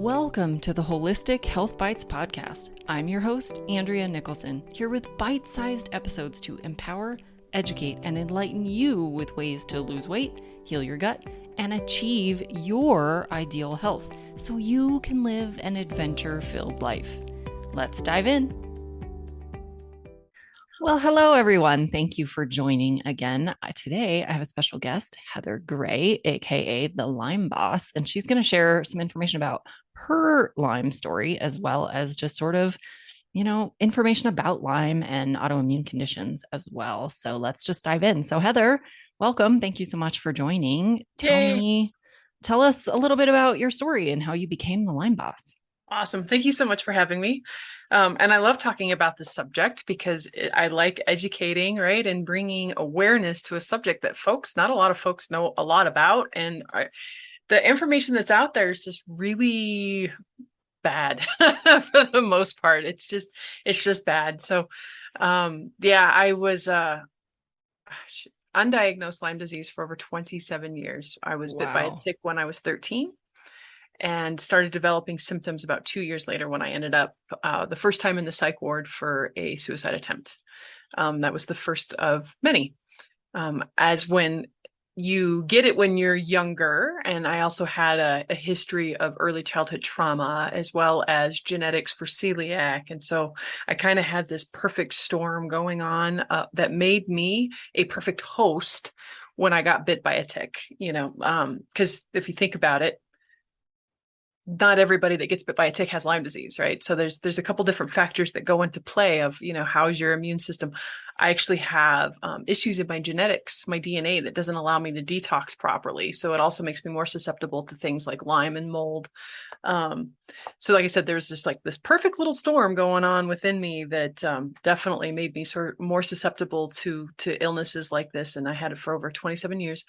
Welcome to the Holistic Health Bites podcast. I'm your host, Andrea Nicholson, here with bite-sized episodes to empower, educate, and enlighten you with ways to lose weight, heal your gut, and achieve your ideal health so you can live an adventure-filled life. Let's dive in. Well, hello, everyone. Thank you for joining again. Today, I have a special guest, Heather Gray, aka the Lyme Boss, and she's going to share some information about her Lyme story, as well as just sort of, information about Lyme and autoimmune conditions as well. So let's just dive in. So Heather, welcome. Thank you so much for joining. Tell us a little bit about your story and how you became the Lyme Boss. Awesome. Thank you so much for having me. And I love talking about this subject because I like educating, right? And bringing awareness to a subject that not a lot of folks know a lot about. And the information that's out there is just really bad for the most part. It's just bad. So, I was, undiagnosed Lyme disease for over 27 years. I was bit by a tick when I was 13. And started developing symptoms about 2 years later when I ended up the first time in the psych ward for a suicide attempt. That was the first of many. As when you get it when you're younger, and I also had a history of early childhood trauma as well as genetics for celiac. And so I kind of had this perfect storm going on that made me a perfect host when I got bit by a tick, because if you think about it, not everybody that gets bit by a tick has Lyme disease, right? So there's a couple different factors that go into play of, how's your immune system? I actually have issues in my genetics, my DNA that doesn't allow me to detox properly. So it also makes me more susceptible to things like Lyme and mold. So like I said, there's just like this perfect little storm going on within me that definitely made me sort of more susceptible to illnesses like this. And I had it for over 27 years.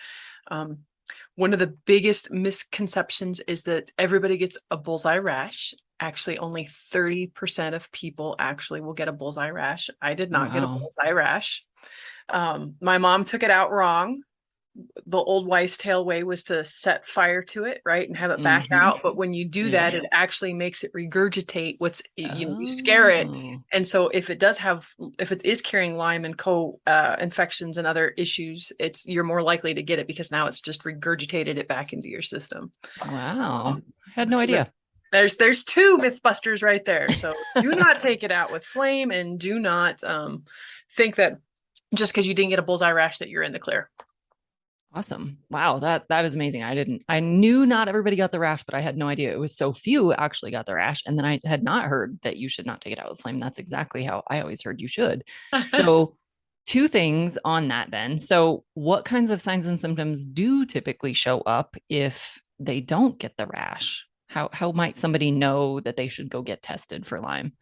One of the biggest misconceptions is that everybody gets a bullseye rash. Actually, only 30% of people actually will get a bullseye rash. I did not get a bullseye rash. My mom took it out wrong. The old wives' tale way was to set fire to it, right, and have it back out. But when you do that, it actually makes it regurgitate you scare it. And so if it is carrying Lyme and infections and other issues, you're more likely to get it because now it's just regurgitated it back into your system. Wow. I had no idea. There's two Mythbusters right there. So do not take it out with flame, and do not think that just because you didn't get a bullseye rash that you're in the clear. Awesome. Wow. That is amazing. I knew not everybody got the rash, but I had no idea it was so few actually got the rash. And then I had not heard that you should not take it out with flame. That's exactly how I always heard you should. So two things on that then. So what kinds of signs and symptoms do typically show up if they don't get the rash? How might somebody know that they should go get tested for Lyme?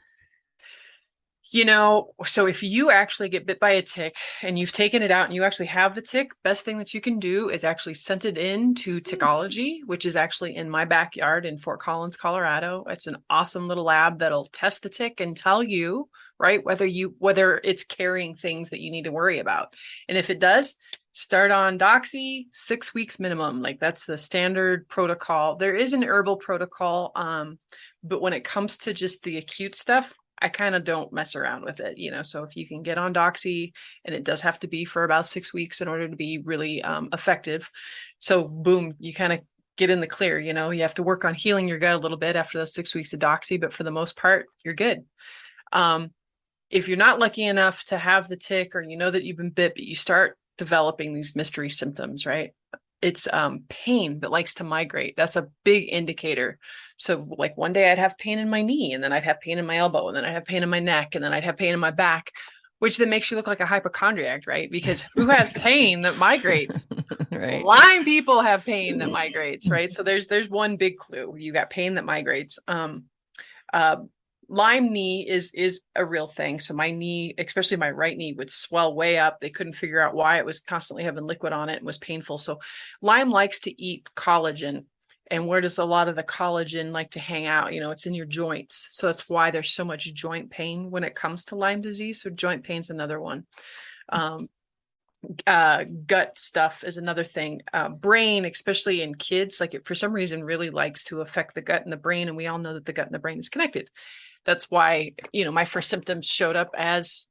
So if you actually get bit by a tick and you've taken it out and you actually have the tick, best thing that you can do is actually send it in to Tickology, which is actually in my backyard in Fort Collins, Colorado. It's an awesome little lab that'll test the tick and tell you, right, whether it's carrying things that you need to worry about. And if it does, start on Doxy, 6 weeks minimum. Like that's the standard protocol. There is an herbal protocol, but when it comes to just the acute stuff, I kind of don't mess around with it, so if you can get on Doxy, and it does have to be for about 6 weeks in order to be really effective. So boom, you kind of get in the clear, you have to work on healing your gut a little bit after those 6 weeks of Doxy, but for the most part, you're good. If you're not lucky enough to have the tick, or that you've been bit, but you start developing these mystery symptoms, right? It's pain that likes to migrate. That's a big indicator. So like one day I'd have pain in my knee, and then I'd have pain in my elbow, and then I'd have pain in my neck, and then I'd have pain in my back, which then makes you look like a hypochondriac, right? Because who has pain that migrates? Right. Lyme people have pain that migrates, right? So there's one big clue. You got pain that migrates. Lyme knee is a real thing. So my knee, especially my right knee, would swell way up. They couldn't figure out why. It was constantly having liquid on it and was painful. So Lyme likes to eat collagen. And where does a lot of the collagen like to hang out? It's in your joints. So that's why there's so much joint pain when it comes to Lyme disease. So joint pain's another one. Gut stuff is another thing. Brain, especially in kids, like it for some reason really likes to affect the gut and the brain. And we all know that the gut and the brain is connected. That's why, my first symptoms showed up as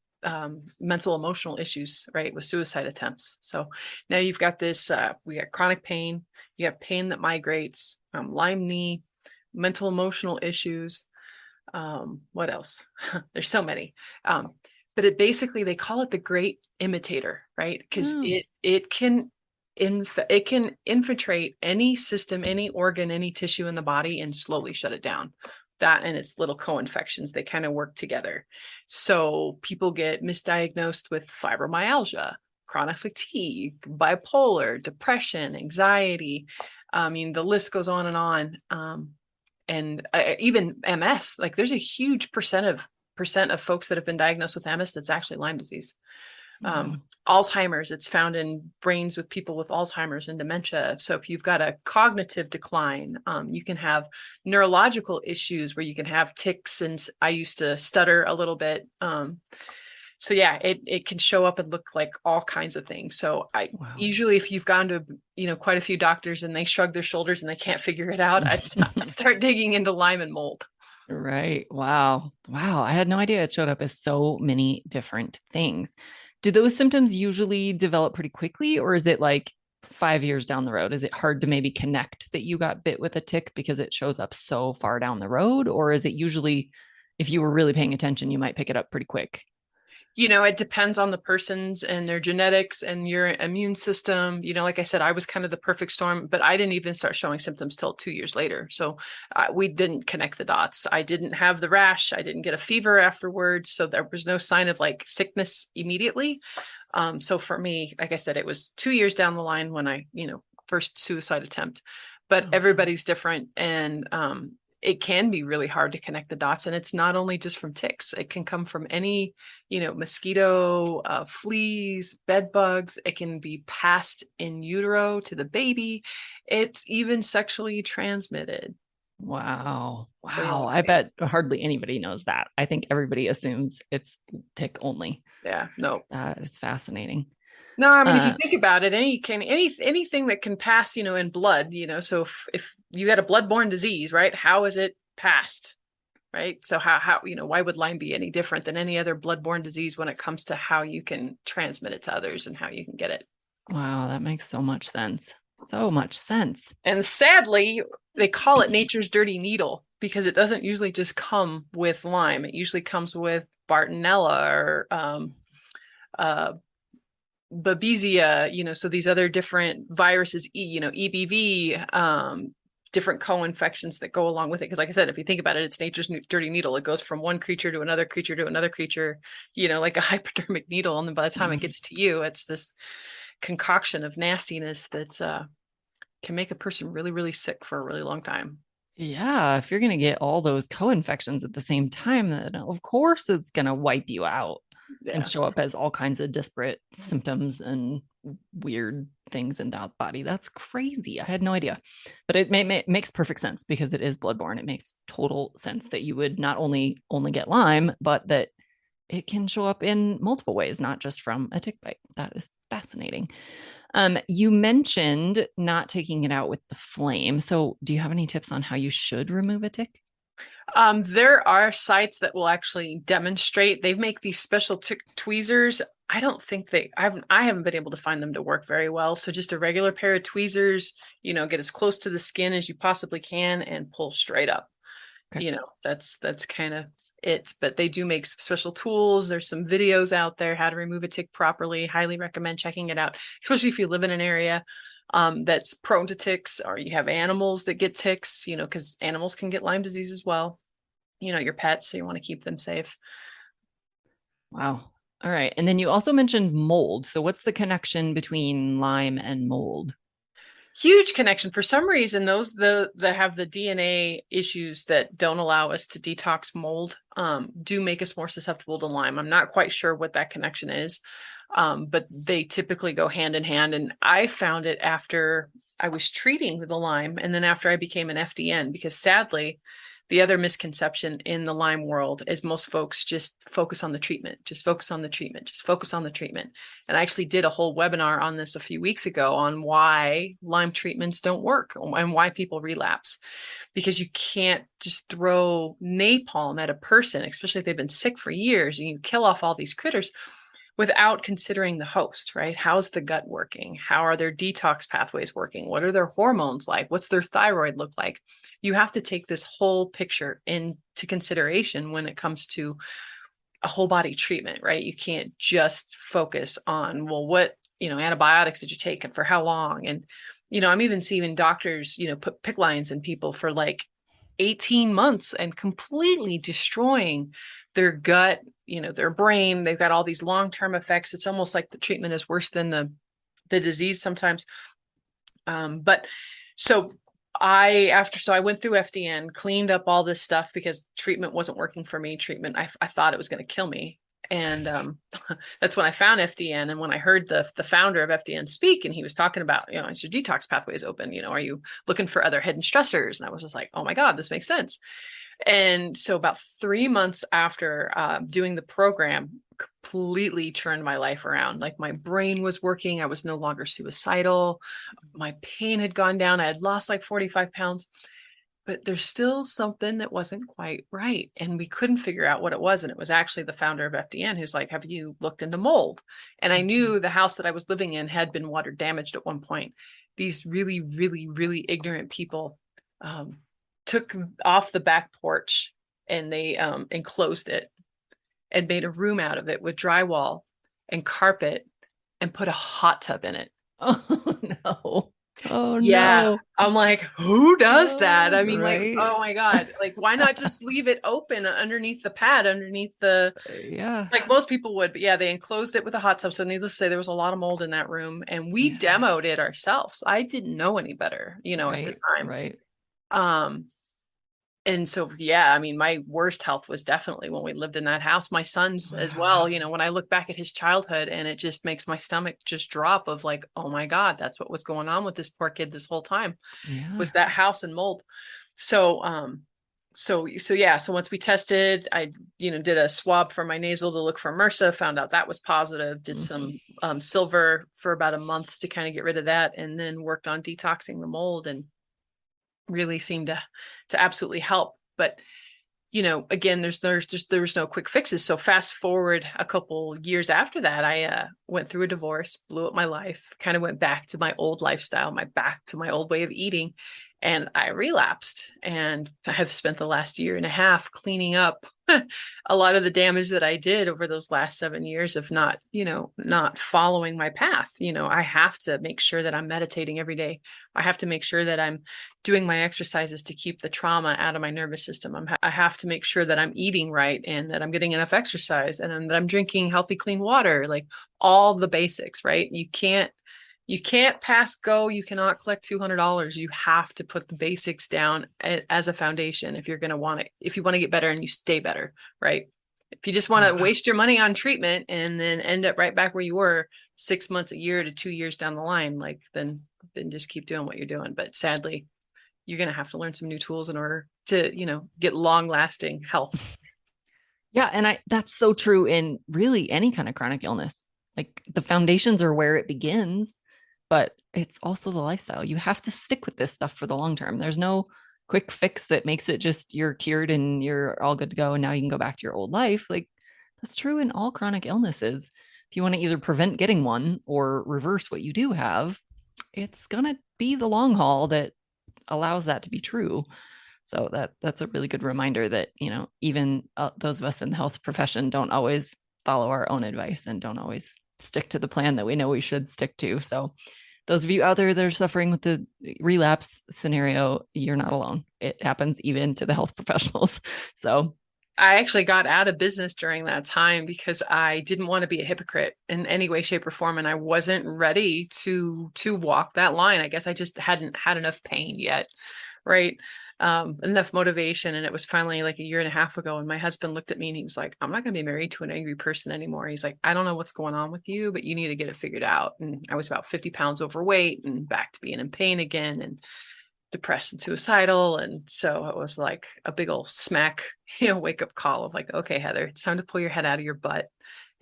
mental emotional issues, right? With suicide attempts. So now you've got this, we got chronic pain, you have pain that migrates, Lyme knee, mental emotional issues. What else? There's so many. But it basically, they call it the great imitator, right? Because it can infiltrate any system, any organ, any tissue in the body and slowly shut it down. That and its little co-infections, they kind of work together. So people get misdiagnosed with fibromyalgia, chronic fatigue, bipolar, depression, anxiety. I mean, the list goes on and on. And even MS, like there's a huge percent of folks that have been diagnosed with MS that's actually Lyme disease. Alzheimer's, it's found in brains with people with Alzheimer's and dementia. So if you've got a cognitive decline, you can have neurological issues where you can have tics, and I used to stutter a little bit. So yeah, it can show up and look like all kinds of things. So usually if you've gone to, quite a few doctors and they shrug their shoulders and they can't figure it out, I'd start digging into Lyme and mold. Right. Wow. I had no idea it showed up as so many different things. Do those symptoms usually develop pretty quickly, or is it like 5 years down the road? Is it hard to maybe connect that you got bit with a tick because it shows up so far down the road? Or is it usually, if you were really paying attention, you might pick it up pretty quick? It depends on the person's and their genetics and your immune system. Like I said, I was kind of the perfect storm, but I didn't even start showing symptoms till 2 years later. So we didn't connect the dots. I didn't have the rash. I didn't get a fever afterwards. So there was no sign of like sickness immediately. So for me, like I said, it was 2 years down the line when I, first suicide attempt, but everybody's different. And it can be really hard to connect the dots. And it's not only just from ticks. It can come from any, mosquito, fleas, bed bugs. It can be passed in utero to the baby. It's even sexually transmitted. Wow. So, yeah. I bet hardly anybody knows that. I think everybody assumes it's tick only. Yeah, no. That is fascinating. No, I mean, if you think about it, anything that can pass, in blood, so if you had a bloodborne disease, right? How is it passed? Right. So how, why would Lyme be any different than any other bloodborne disease when it comes to how you can transmit it to others and how you can get it? Wow, that makes so much sense. So much sense. And sadly, they call it nature's dirty needle because it doesn't usually just come with Lyme. It usually comes with Bartonella or Babesia, so these other different viruses, EBV, different co-infections that go along with it. Because like I said, if you think about it, it's nature's dirty needle. It goes from one creature to another creature to another creature, like a hypodermic needle. And then by the time it gets to you, it's this concoction of nastiness that can make a person really, really sick for a really long time. Yeah, if you're going to get all those co-infections at the same time, then of course it's going to wipe you out and show up as all kinds of disparate symptoms and weird things in that body. That's crazy. I had no idea, but it makes perfect sense because it is bloodborne. It makes total sense that you would not only get Lyme, but that it can show up in multiple ways, not just from a tick bite. That is fascinating. You mentioned not taking it out with the flame. So do you have any tips on how you should remove a tick? There are sites that will actually demonstrate. They make these special tick tweezers. I don't think I haven't been able to find them to work very well. So just a regular pair of tweezers, get as close to the skin as you possibly can and pull straight up. Okay. That's kind of it, but they do make special tools. There's some videos out there, how to remove a tick properly. Highly recommend checking it out, especially if you live in an area that's prone to ticks, or you have animals that get ticks, because animals can get Lyme disease as well, your pets. So you want to keep them safe. Wow. All right. And then you also mentioned mold. So what's the connection between Lyme and mold? Huge connection. For some reason, those that have the DNA issues that don't allow us to detox mold do make us more susceptible to Lyme. I'm not quite sure what that connection is, but they typically go hand in hand. And I found it after I was treating the Lyme, and then after I became an FDN, because sadly, the other misconception in the Lyme world is most folks just focus on the treatment, just focus on the treatment, just focus on the treatment. And I actually did a whole webinar on this a few weeks ago on why Lyme treatments don't work and why people relapse. Because you can't just throw napalm at a person, especially if they've been sick for years, and you kill off all these critters without considering the host, right? How's the gut working? How are their detox pathways working? What are their hormones like? What's their thyroid look like? You have to take this whole picture into consideration when it comes to a whole body treatment, right? You can't just focus on, well, what, antibiotics did you take and for how long? And, I'm even seeing doctors, put PICC lines in people for like 18 months and completely destroying their gut, their brain. They've got all these long-term effects. It's almost like the treatment is worse than the disease sometimes. But so I went through FDN, cleaned up all this stuff because treatment wasn't working for me. I thought it was going to kill me. And that's when I found FDN. And when I heard the founder of FDN speak, and he was talking about, is your detox pathways open? Are you looking for other hidden stressors? And I was just like, oh my God, this makes sense. And so about 3 months after doing the program, completely turned my life around. Like my brain was working. I was no longer suicidal. My pain had gone down. I had lost like 45 pounds. But there's still something that wasn't quite right. And we couldn't figure out what it was. And it was actually the founder of FDN who's like, have you looked into mold? And I knew the house that I was living in had been water damaged at one point. These really, really, really ignorant people took off the back porch and they enclosed it and made a room out of it with drywall and carpet and put a hot tub in it. Oh, no. Oh yeah. no. I'm like, who does that? I mean, right. like, oh my God, like, why not just leave it open underneath the pad, underneath the, like most people would, but yeah, they enclosed it with a hot tub. So needless to say, there was a lot of mold in that room and we demoed it ourselves. I didn't know any better, at the time. Right. And so, yeah, I mean, my worst health was definitely when we lived in that house. My son's as well, when I look back at his childhood, and it just makes my stomach just drop of like, oh my God, that's what was going on with this poor kid this whole time, was that house and mold. So, so once we tested, I, did a swab for my nasal to look for MRSA, found out that was positive, did some silver for about a month to kind of get rid of that, and then worked on detoxing the mold and really seemed to absolutely help. But again, there was no quick fixes. So fast forward a couple years after that, I went through a divorce, blew up my life, kind of went back to my old lifestyle, back to my old way of eating, and I relapsed. And I have spent the last year and a half cleaning up a lot of the damage that I did over those last 7 years of not following my path. I have to make sure that I'm meditating every day. I have to make sure that I'm doing my exercises to keep the trauma out of my nervous system. I have to make sure that I'm eating right and that I'm getting enough exercise and that I'm drinking healthy, clean water, like all the basics, right? You can't pass go. You cannot collect $200. You have to put the basics down as a foundation if you want to get better and you stay better, right? If you just want to waste your money on treatment and then end up right back where you were 6 months, a year to 2 years down the line, like then just keep doing what you're doing. But sadly, you're going to have to learn some new tools in order to, get long lasting health. Yeah. And that's so true in really any kind of chronic illness. Like the foundations are where it begins, but it's also the lifestyle. You have to stick with this stuff for the long term. There's no quick fix that makes it just you're cured and you're all good to go. And now you can go back to your old life. Like that's true in all chronic illnesses. If you want to either prevent getting one or reverse what you do have, it's going to be the long haul that allows that to be true. So that's a really good reminder that, even those of us in the health profession don't always follow our own advice and don't always stick to the plan that we know we should stick to. So those of you out there that are suffering with the relapse scenario, you're not alone. It happens even to the health professionals. So I actually got out of business during that time because I didn't want to be a hypocrite in any way, shape, or form. And I wasn't ready to walk that line. I guess I just hadn't had enough pain yet. Right. Enough motivation. And it was finally like a year and a half ago. And my husband looked at me and he was like, I'm not going to be married to an angry person anymore. He's like, I don't know what's going on with you, but you need to get it figured out. And I was about 50 pounds overweight and back to being in pain again. And depressed and suicidal. And so it was like a big old smack, wake up call of like, okay, Heather, it's time to pull your head out of your butt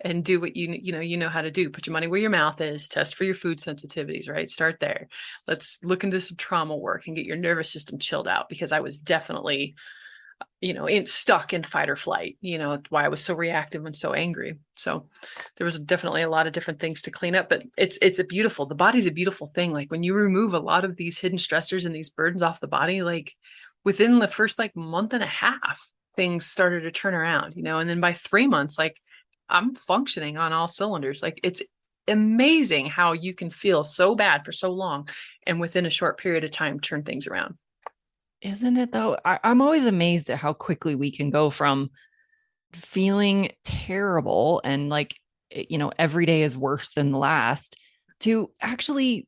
and do what you know how to do. Put your money where your mouth is, test for your food sensitivities, right? Start there. Let's look into some trauma work and get your nervous system chilled out, because I was definitely, stuck in fight or flight, why I was so reactive and so angry. So there was definitely a lot of different things to clean up, but the body's a beautiful thing. Like when you remove a lot of these hidden stressors and these burdens off the body, like within the first like month and a half, things started to turn around, and then by 3 months, like I'm functioning on all cylinders. Like it's amazing how you can feel so bad for so long and within a short period of time turn things around. Isn't it though? I'm always amazed at how quickly we can go from feeling terrible and like, every day is worse than the last to actually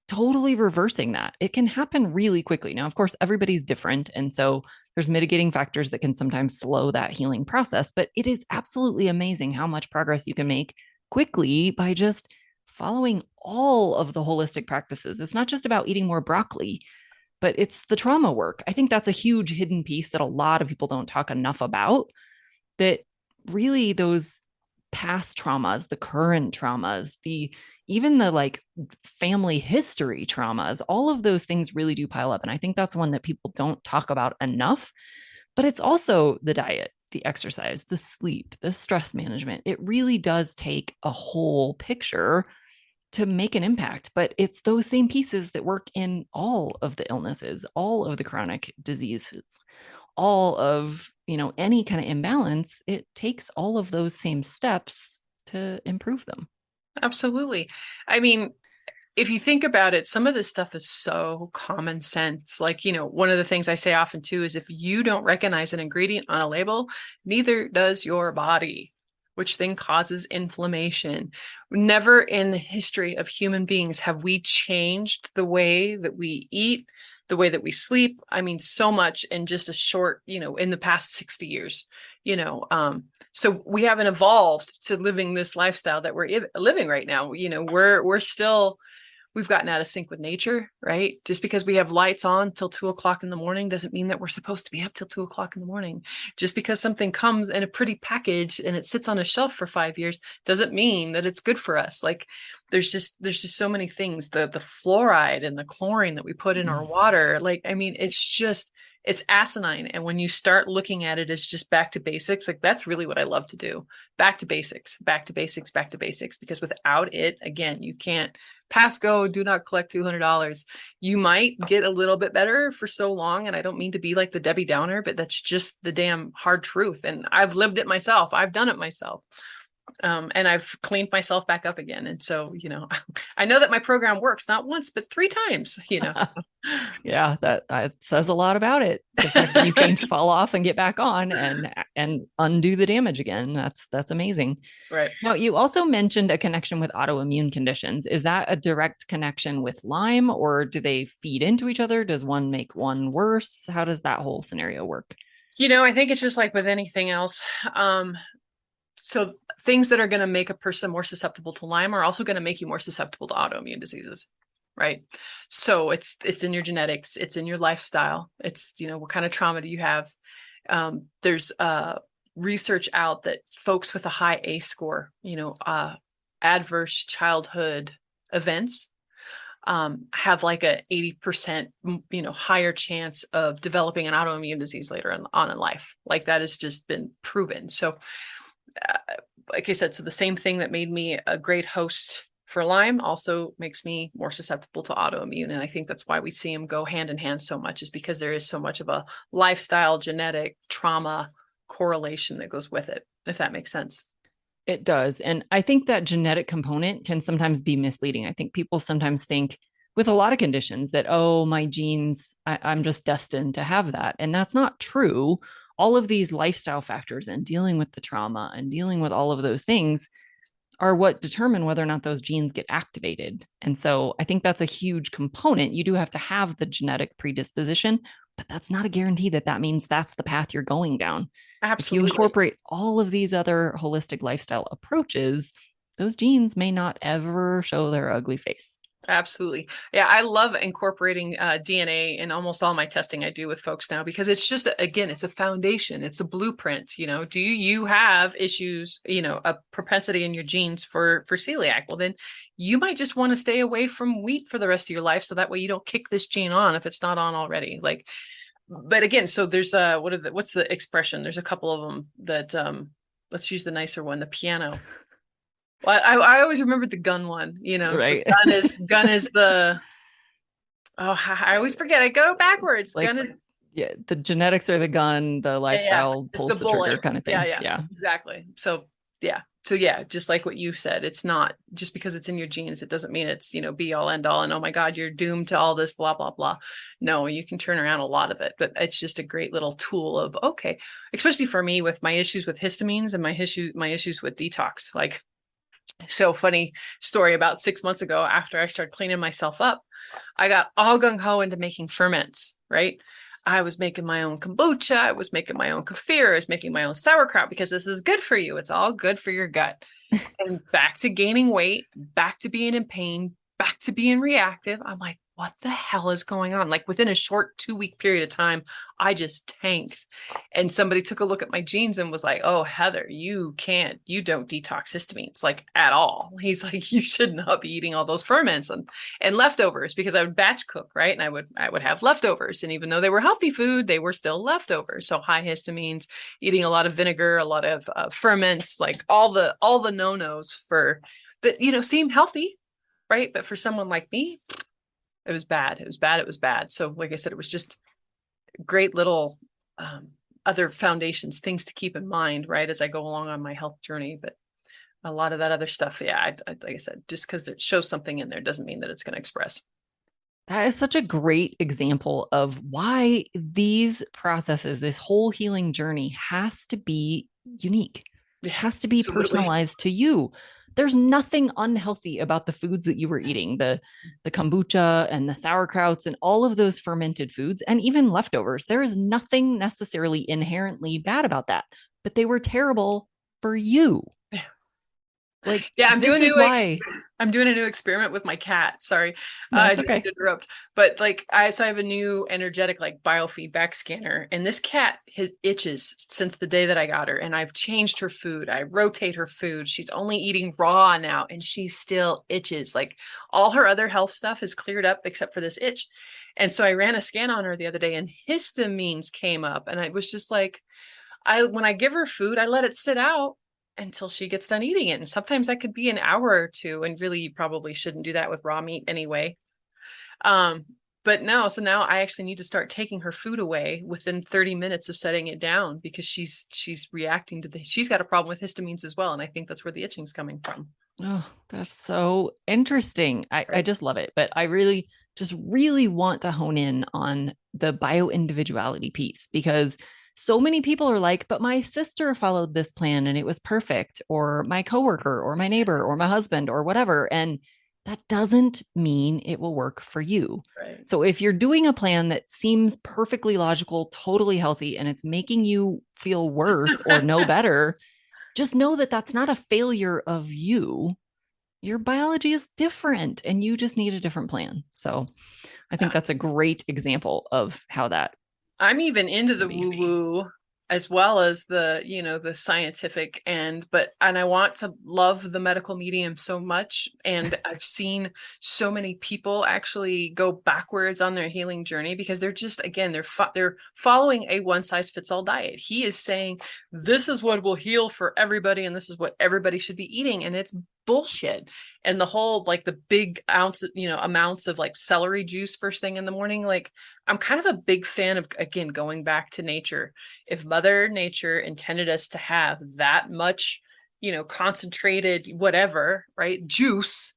totally reversing that. It can happen really quickly. Now, of course, everybody's different. And so there's mitigating factors that can sometimes slow that healing process, but it is absolutely amazing how much progress you can make quickly by just following all of the holistic practices. It's not just about eating more broccoli, but it's the trauma work. I think that's a huge hidden piece that a lot of people don't talk enough about, that really those past traumas, the current traumas, even the like family history traumas, all of those things really do pile up. And I think that's one that people don't talk about enough. But it's also the diet, the exercise, the sleep, the stress management. It really does take a whole picture to make an impact. But it's those same pieces that work in all of the illnesses, all of the chronic diseases, all of, any kind of imbalance. It takes all of those same steps to improve them. Absolutely. I mean, if you think about it, some of this stuff is so common sense. Like, one of the things I say often too is if you don't recognize an ingredient on a label, neither does your body, which then causes inflammation. Never in the history of human beings have we changed the way that we eat, the way that we sleep. I mean, so much in just a short, in the past 60 years, so we haven't evolved to living this lifestyle that we're living right now. We've gotten out of sync with nature, right? Just because we have lights on till 2 o'clock in the morning doesn't mean that we're supposed to be up till 2 o'clock in the morning. Just because something comes in a pretty package and it sits on a shelf for 5 years doesn't mean that it's good for us. Like there's just so many things, the fluoride and the chlorine that we put in our water. Like, I mean, it's asinine. And when you start looking at it as just back to basics, like that's really what I love to do. Back to basics, back to basics, back to basics, because without it, again, you can't pass go, do not collect $200. You might get a little bit better for so long. And I don't mean to be like the Debbie Downer, but that's just the damn hard truth. And I've lived it myself. I've done it myself. And I've cleaned myself back up again. And so, I know that my program works not once, but 3 times, Yeah, that says a lot about it. The fact that you can fall off and get back on and undo the damage again. That's amazing. Right. Now, you also mentioned a connection with autoimmune conditions. Is that a direct connection with Lyme, or do they feed into each other? Does one make one worse? How does that whole scenario work? I think it's just like with anything else. So things that are going to make a person more susceptible to Lyme are also going to make you more susceptible to autoimmune diseases, right? So it's in your genetics, it's in your lifestyle, it's, what kind of trauma do you have? There's research out that folks with a high ACE score, adverse childhood events, have like a 80%, higher chance of developing an autoimmune disease later on in life. Like that has just been proven. So like I said, so the same thing that made me a great host for Lyme also makes me more susceptible to autoimmune. And I think that's why we see them go hand in hand so much, is because there is so much of a lifestyle, genetic, trauma correlation that goes with it, if that makes sense. It does. And I think that genetic component can sometimes be misleading. I think people sometimes think with a lot of conditions that, oh, my genes, I'm just destined to have that. And that's not true. All of these lifestyle factors and dealing with the trauma and dealing with all of those things are what determine whether or not those genes get activated. And so I think that's a huge component. You do have to have the genetic predisposition, but that's not a guarantee that that means that's the path you're going down. Absolutely. If you incorporate all of these other holistic lifestyle approaches, those genes may not ever show their ugly face. Absolutely. Yeah, I love incorporating DNA in almost all my testing I do with folks now, because it's just, again, it's a foundation, it's a blueprint. Do you have issues, a propensity in your genes for celiac? Well, then you might just want to stay away from wheat for the rest of your life, so that way you don't kick this gene on if it's not on already. But again, so there's what's the expression? There's a couple of them that let's use the nicer one, the piano. Well, I always remembered the gun one, Right. So gun is the, I always forget. I go backwards. Like, Gun is, yeah, the genetics are the gun, the yeah. lifestyle It's the pulls the trigger bullet. kind of Yeah, thing. yeah, Yeah. exactly. So yeah, just like what you said, it's not just because it's in your genes, it doesn't mean it's, be all end all and oh my God, you're doomed to all this, blah, blah, blah. No, you can turn around a lot of it, but it's just a great little tool of, okay, especially for me with my issues with histamines and my issues with detox. So funny story, about 6 months ago, after I started cleaning myself up, I got all gung ho into making ferments, right? I was making my own kombucha. I was making my own kefir. I was making my own sauerkraut, because this is good for you. It's all good for your gut. And back to gaining weight, back to being in pain, back to being reactive. I'm like, what the hell is going on? Like, within a short 2-week period of time, I just tanked. And somebody took a look at my genes and was like, oh, Heather, you don't detox histamines like at all. He's like, you should not be eating all those ferments and leftovers, because I would batch cook, right? And I would have leftovers. And even though they were healthy food, they were still leftovers. So high histamines, eating a lot of vinegar, a lot of ferments, like all the no-nos for that, seem healthy, right? But for someone like me, it was bad. It was bad. It was bad. So like I said, it was just great little other foundations, things to keep in mind, right, as I go along on my health journey. But a lot of that other stuff, yeah, like I said, just because it shows something in there doesn't mean that it's going to express. That is such a great example of why these processes, this whole healing journey has to be unique. It Yeah, has to be absolutely. personalized to you. There's nothing unhealthy about the foods that you were eating, the kombucha and the sauerkrauts and all of those fermented foods and even leftovers. There is nothing necessarily inherently bad about that, but they were terrible for you. Yeah. Like, Yeah, this is why. I'm doing a new experiment with my cat. Sorry, No, I it's didn't mean okay. to interrupt. But I have a new energetic biofeedback scanner, and this cat has itches since the day that I got her, and I've changed her food. I rotate her food. She's only eating raw now, and she still itches. Like, all her other health stuff is cleared up except for this itch. And so I ran a scan on her the other day, and histamines came up, and I was just like, when I give her food, I let it sit out until she gets done eating it. And sometimes that could be an hour or two. And really, you probably shouldn't do that with raw meat anyway. Um, but no, so now I actually need to start taking her food away within 30 minutes of setting it down, because she's reacting to she's got a problem with histamines as well. And I think that's where the itching's coming from. Oh, that's so interesting. I Right. just love it. But I really just really want to hone in on the bio individuality piece, because so many people are like, but my sister followed this plan and it was perfect, or my coworker, or my neighbor, or my husband, or whatever. And that doesn't mean it will work for you. Right. So if you're doing a plan that seems perfectly logical, totally healthy, and it's making you feel worse or no better, just know that that's not a failure of you. Your biology is different and you just need a different plan. So I think Yeah. that's a great example of how that I'm even into the may woo be. woo as well as the scientific end, and I want to love the medical medium so much. And I've seen so many people actually go backwards on their healing journey, because they're just, again, they're following a one size fits all diet. He is saying this is what will heal for everybody, and this is what everybody should be eating. And it's bullshit. And the whole, the big amounts of celery juice first thing in the morning, I'm kind of a big fan of, again, going back to nature. If Mother Nature intended us to have that much, concentrated whatever, right, juice,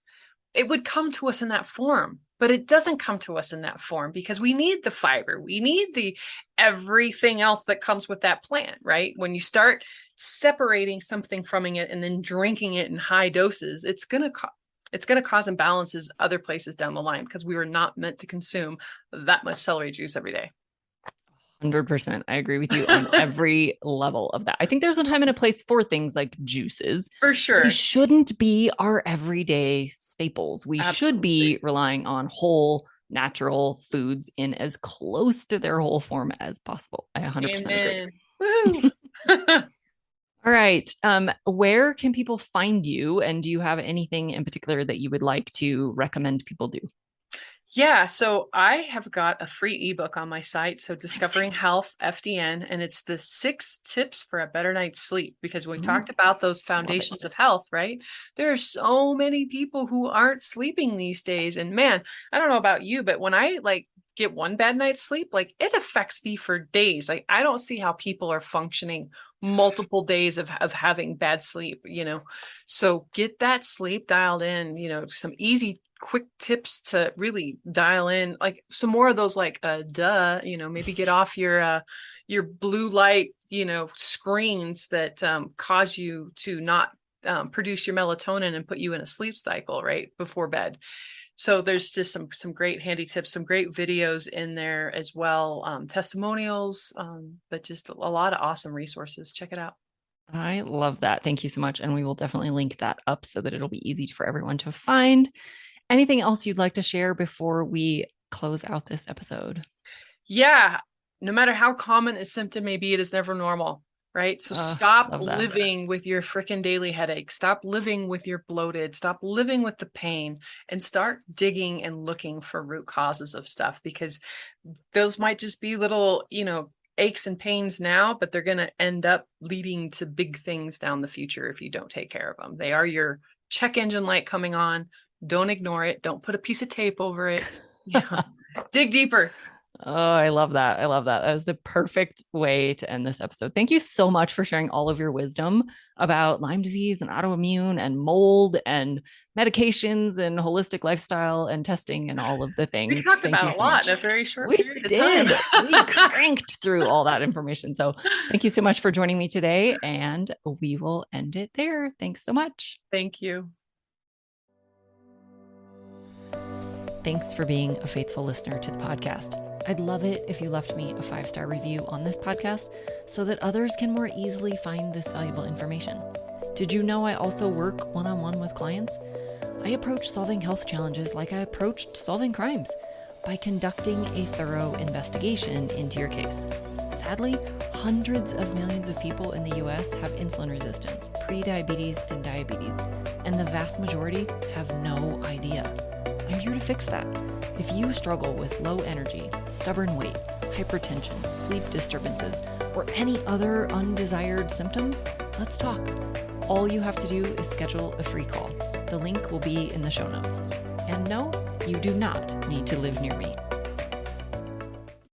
it would come to us in that form. But it doesn't come to us in that form, because we need the fiber. We need the everything else that comes with that plant, right? When you start separating something from it and then drinking it in high doses, it's going to cause imbalances other places down the line, because we were not meant to consume that much celery juice every day. 100%. I agree with you on every level of that. I think there's a time and a place for things like juices. For sure. They shouldn't be our everyday staples. We should be relying on whole, natural foods in as close to their whole form as possible. I 100% agree. Woohoo! All right. Where can people find you? And do you have anything in particular that you would like to recommend people do? Yeah, so I have got a free ebook on my site. So Discovering Health FDN, and it's the 6 tips for a better night's sleep. Because we talked about those foundations of health, right? There are so many people who aren't sleeping these days. And man, I don't know about you, but when I get one bad night's sleep, it affects me for days. I don't see how people are functioning multiple days of having bad sleep, So get that sleep dialed in, some easy quick tips to really dial in, some more of those, maybe get off your blue light, screens that cause you to not produce your melatonin and put you in a sleep cycle right before bed. So there's just some great handy tips, some great videos in there as well, testimonials, but just a lot of awesome resources. Check it out. I love that. Thank you so much. And we will definitely link that up so that it'll be easy for everyone to find. Anything else you'd like to share before we close out this episode? Yeah. No matter how common a symptom may be, it is never normal, right? So stop living with your freaking daily headache. Stop living with your bloated. Stop living with the pain and start digging and looking for root causes of stuff, because those might just be little, aches and pains now, but they're going to end up leading to big things down the future if you don't take care of them. They are your check engine light coming on. Don't ignore it. Don't put a piece of tape over it. Yeah. Dig deeper. Oh, I love that. I love that. That was the perfect way to end this episode. Thank you so much for sharing all of your wisdom about Lyme disease and autoimmune and mold and medications and holistic lifestyle and testing and all of the things. We talked about a lot in a very short period of time. We cranked through all that information. So thank you so much for joining me today, and we will end it there. Thanks so much. Thank you. Thanks for being a faithful listener to the podcast. I'd love it if you left me a 5-star review on this podcast so that others can more easily find this valuable information. Did you know I also work one-on-one with clients? I approach solving health challenges like I approached solving crimes, by conducting a thorough investigation into your case. Sadly, hundreds of millions of people in the US have insulin resistance, prediabetes, and diabetes, and the vast majority have no idea. I'm here to fix that. If you struggle with low energy, stubborn weight, hypertension, sleep disturbances, or any other undesired symptoms, let's talk. All you have to do is schedule a free call. The link will be in the show notes. And no, you do not need to live near me.